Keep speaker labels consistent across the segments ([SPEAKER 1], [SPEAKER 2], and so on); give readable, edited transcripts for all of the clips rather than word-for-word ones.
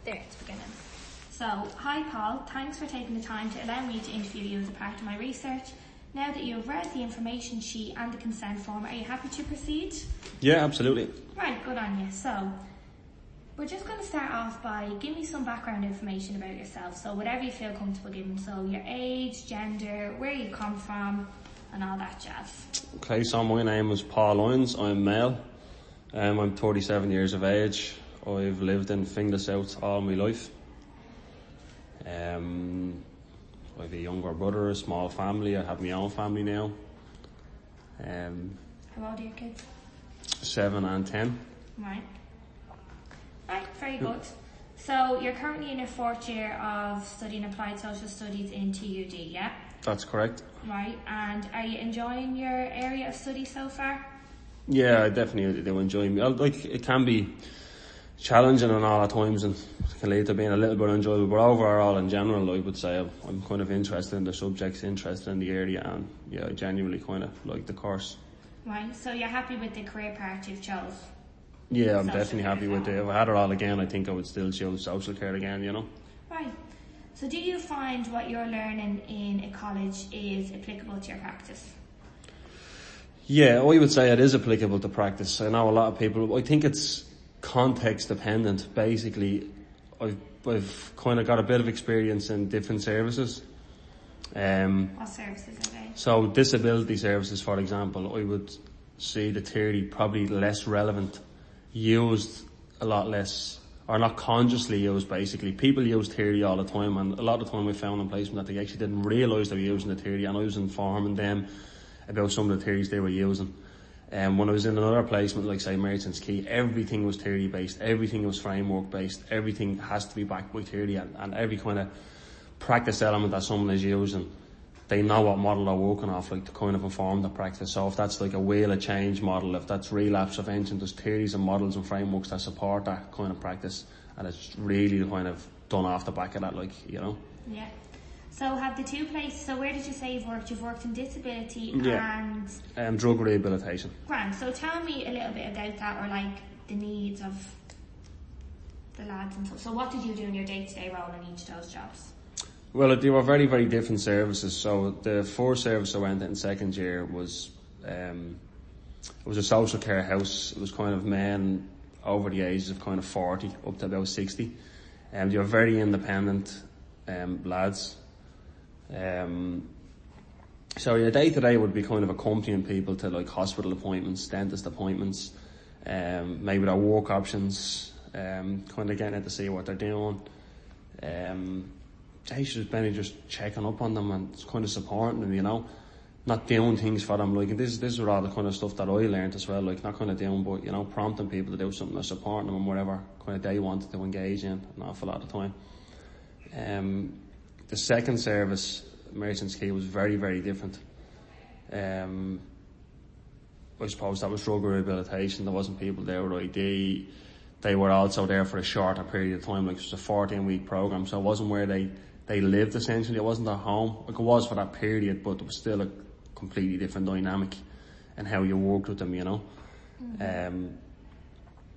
[SPEAKER 1] There, it's beginning. So, hi Paul, thanks for taking the time to allow me to interview you as a part of my research. Now that you have read the information sheet and the consent form, are you happy to proceed?
[SPEAKER 2] Yeah, absolutely.
[SPEAKER 1] Right, good on you. So, we're just going to start off by giving me some background information about yourself. So, whatever you feel comfortable giving. So, your age, gender, where you come from, and all that jazz.
[SPEAKER 2] Okay, so my name is Paul Lyons. I'm male. I'm 37 years of age. I've lived in Finglas South all my life. I have a younger brother, a small family. I have my own family now.
[SPEAKER 1] How old are your kids?
[SPEAKER 2] 7 and 10.
[SPEAKER 1] Right, very good. So you're currently in your fourth year of studying applied social studies in TUD, yeah?
[SPEAKER 2] That's correct.
[SPEAKER 1] Right, and are you enjoying your area of study so far?
[SPEAKER 2] Yeah, I definitely do enjoy me. It can be challenging and all at times, and it can lead to being a little bit enjoyable, but overall in general I would say I'm kind of interested in the subjects, interested in the area, and yeah, I genuinely kind of like the course.
[SPEAKER 1] Right, so you're happy with the career path you've chose?
[SPEAKER 2] Yeah, I'm definitely happy with it. If I had it all again, I think I would still choose social care again, you know.
[SPEAKER 1] Right, so do you find what you're learning in a college is applicable to your practice?
[SPEAKER 2] Yeah, I would say it is applicable to practice. I know a lot of people, I think it's context dependent. Basically, I've kind of got a bit of experience in different services.
[SPEAKER 1] What services are they?
[SPEAKER 2] So disability services, for example, I would see the theory probably less relevant, used a lot less, or not consciously used basically. People use theory all the time, and a lot of the time we found in placement that they actually didn't realise they were using the theory, and I was informing them about some of the theories they were using. When I was in another placement, like say Merchants Quay, everything was theory based, everything was framework based, everything has to be backed by theory, and every kind of practice element that someone is using, they know what model they're working off, like to kind of inform the practice. So if that's like a wheel of change model, if that's relapse prevention, there's theories and models and frameworks that support that kind of practice, and it's really kind of done off the back of that, like, you know.
[SPEAKER 1] Yeah. So have the two places, so where did you say you've worked? You've worked in disability
[SPEAKER 2] and drug rehabilitation.
[SPEAKER 1] Grand. So tell me a little bit about that, or like the needs of the lads and stuff. So what did you do in your day-to-day role in each of those jobs?
[SPEAKER 2] Well, they were very, very different services. So the first service I went in second year was, it was a social care house. It was kind of men over the ages of kind of 40 up to about 60. They were very independent lads. So your day to day would be kind of accompanying people to like hospital appointments, dentist appointments, maybe their work options, kind of getting out to see what they're doing. Just checking up on them and kind of supporting them, you know, not doing things for them. Like this is all the kind of stuff that I learned as well. Like not kind of doing, but you know, prompting people to do something, or supporting them in whatever kind of they wanted to engage in an awful lot of the time. The second service, Merchants Quay, was very, very different. I suppose that was drug rehabilitation. There wasn't people there with ID. They were also there for a shorter period of time, like it was a 14-week program, so it wasn't where they lived essentially. It wasn't their home. Like it was for that period, but it was still a completely different dynamic in how you worked with them, you know. As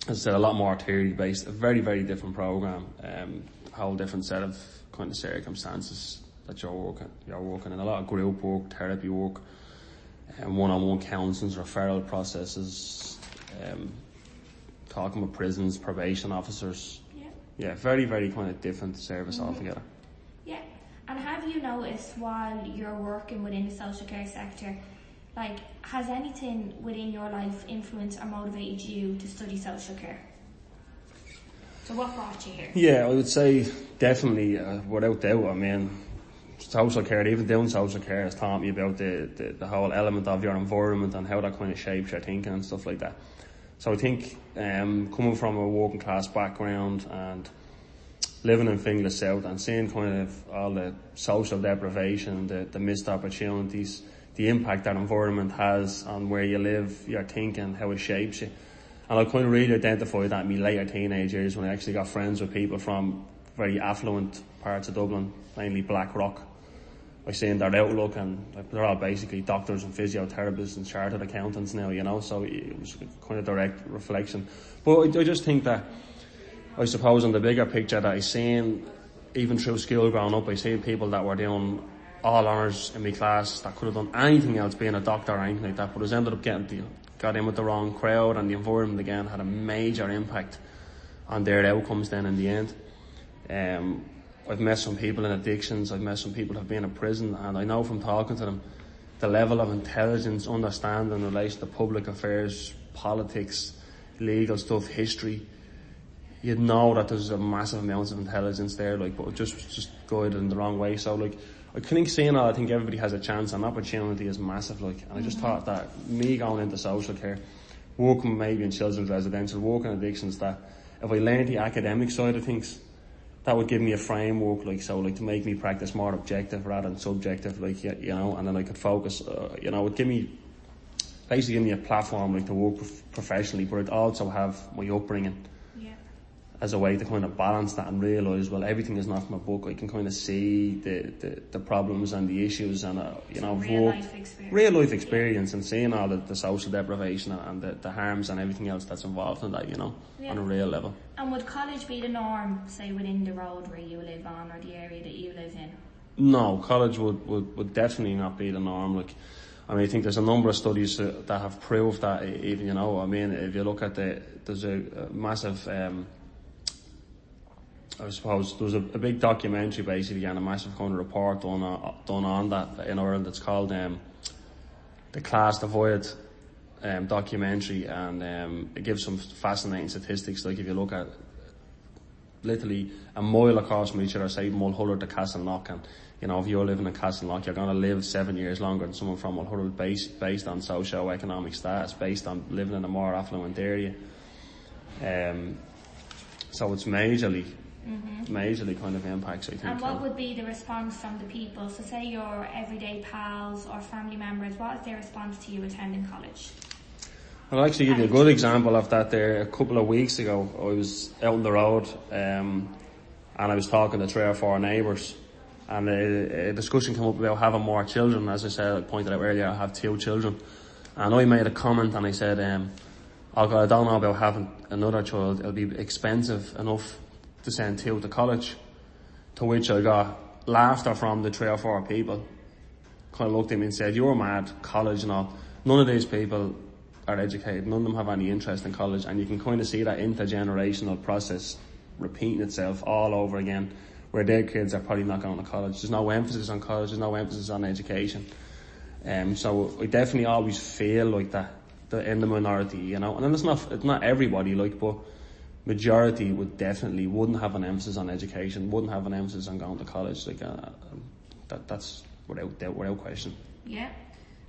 [SPEAKER 2] I said, a lot more theory based, a very, very different program, a whole different set of kind of circumstances that you're working in. A lot of group work, therapy work, and one-on-one counselling, referral processes, talking with prisons, probation officers. Yeah, very, very kind of different service altogether.
[SPEAKER 1] Yeah, and have you noticed while you're working within the social care sector, like, has anything within your life influenced or motivated you to study social care? So what brought you here? Yeah,
[SPEAKER 2] I would say definitely, without doubt. I mean, social care, even doing social care, has taught me about the whole element of your environment and how that kind of shapes your thinking and stuff like that. So I think coming from a working class background and living in Finglas South and seeing kind of all the social deprivation, the missed opportunities, the impact that environment has on where you live, your thinking, how it shapes you. And I kind of really identified that in my later teenage years when I actually got friends with people from very affluent parts of Dublin, mainly Blackrock. I seen their outlook, and they're all basically doctors and physiotherapists and chartered accountants now, you know, so it was kind of direct reflection. But I just think that I suppose in the bigger picture that I seen, even through school growing up, I seen people that were doing all honours in my class that could have done anything else, being a doctor or anything like that, but ended up got in with the wrong crowd, and the environment again had a major impact on their outcomes then in the end. I've met some people in addictions, I've met some people who have been in prison, and I know from talking to them, the level of intelligence, understanding in relation to public affairs, politics, legal stuff, history, you'd know that there's a massive amount of intelligence there, like, but just guided in the wrong way. So, like, I think seeing that, I think everybody has a chance, and opportunity is massive, like, and I just thought that me going into social care, working maybe in children's residential, working in addictions, that if I learned the academic side of things, that would give me a framework, like, so, like, to make me practice more objective rather than subjective, like, you know, and then I could focus, you know, it basically give me a platform, like, to work professionally, but I'd also have my upbringing as a way to kind of balance that and realise, well, everything is not from a book. I can kind of see the problems and the issues, and you know, real life experience, and seeing all the social deprivation and the harms and everything else that's involved in that, you know, on a real level.
[SPEAKER 1] And would college be the norm, say, within the road where you live on, or the area that you live in?
[SPEAKER 2] No, college would definitely not be the norm. Like, I mean, I think there's a number of studies that have proved that, even, you know, I mean, if you look at there's a massive, I suppose there was a big documentary basically, and a massive kind of report done on that in Ireland. It's called the Class Divide documentary, and it gives some fascinating statistics. Like, if you look at literally a mile across from each other, say Mulholland to Castleknock, and you know, if you're living in Castleknock, you're going to live 7 years longer than someone from Mulholland, based on socio-economic status, based on living in a more affluent area. So it's majorly kind of impacts, I think.
[SPEAKER 1] And what would be the response from the people? So say your everyday pals or family members, what is their response to you attending college?
[SPEAKER 2] I'll actually give you a good example of that there. A couple of weeks ago, I was out on the road, and I was talking to 3 or 4 neighbours, and a discussion came up about having more children. As I said, I pointed out earlier, I have 2 children, and I made a comment, and I said, I don't know about having another child. It'll be expensive enough to send 2 to college. To which I got laughter from the 3 or 4 people. Kind of looked at me and said, "You're mad, college and all." None of these people are educated. None of them have any interest in college, and you can kind of see that intergenerational process repeating itself all over again, where their kids are probably not going to college. There's no emphasis on college. There's no emphasis on education. So I definitely always feel like that, in the minority, you know. And then it's not everybody, like, but majority wouldn't have an emphasis on education, wouldn't have an emphasis on going to college. Like, that's without question.
[SPEAKER 1] Yeah.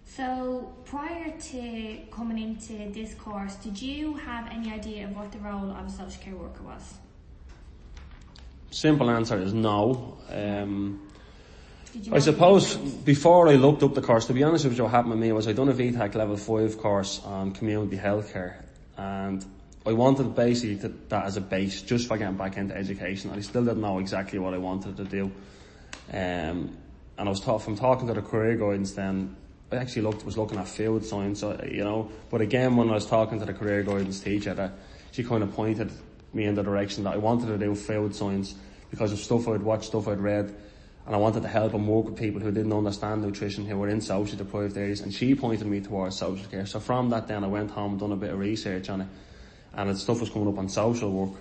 [SPEAKER 1] So prior to coming into this course, did you have any idea of what the role of a social care worker was?
[SPEAKER 2] Simple answer is no. I suppose before I looked up the course, to be honest with you, what happened with me was I done a VTAC level 5 course on community healthcare, and I wanted basically that as a base, just for getting back into education. I still didn't know exactly what I wanted to do. And I was from talking to the career guidance then, I actually was looking at field science, you know. But again, when I was talking to the career guidance teacher, that she kind of pointed me in the direction that I wanted to do field science because of stuff I'd watched, stuff I'd read, and I wanted to help and work with people who didn't understand nutrition, who were in socially deprived areas, and she pointed me towards social care. So from that then I went home and done a bit of research on it, and the stuff was coming up on social work.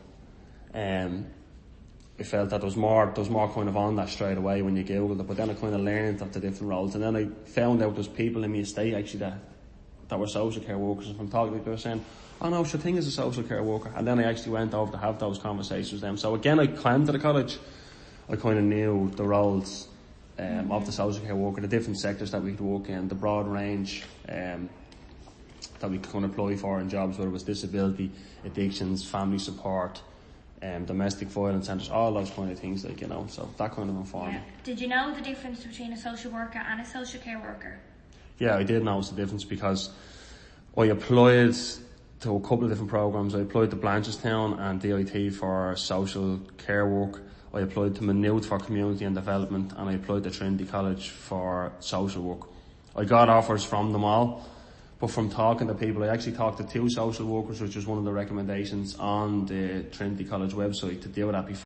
[SPEAKER 2] I felt that there was more kind of on that straight away when you Googled it, but then I kind of learned of the different roles, and then I found out there's people in my estate actually that were social care workers, and from talking to people, they were saying, "Oh no, sure thing is a social care worker," and then I actually went over to have those conversations with them. So again, I climbed to the college, I kind of knew the roles of the social care worker, the different sectors that we could work in, the broad range that we could kind of apply for in jobs, whether it was disability, addictions, family support, domestic violence centres, all those kind of things, like, you know. So that kind of informed me.
[SPEAKER 1] Did you know the difference between a social worker and a social care worker?
[SPEAKER 2] Yeah, I did notice the difference because I applied to a couple of different programs. I applied to Blanchardstown and DIT for social care work. I applied to Maynooth for community and development, and I applied to Trinity College for social work. I got offers from them all, But from talking to people, I actually talked to 2 social workers, which was one of the recommendations on the Trinity College website, to do that before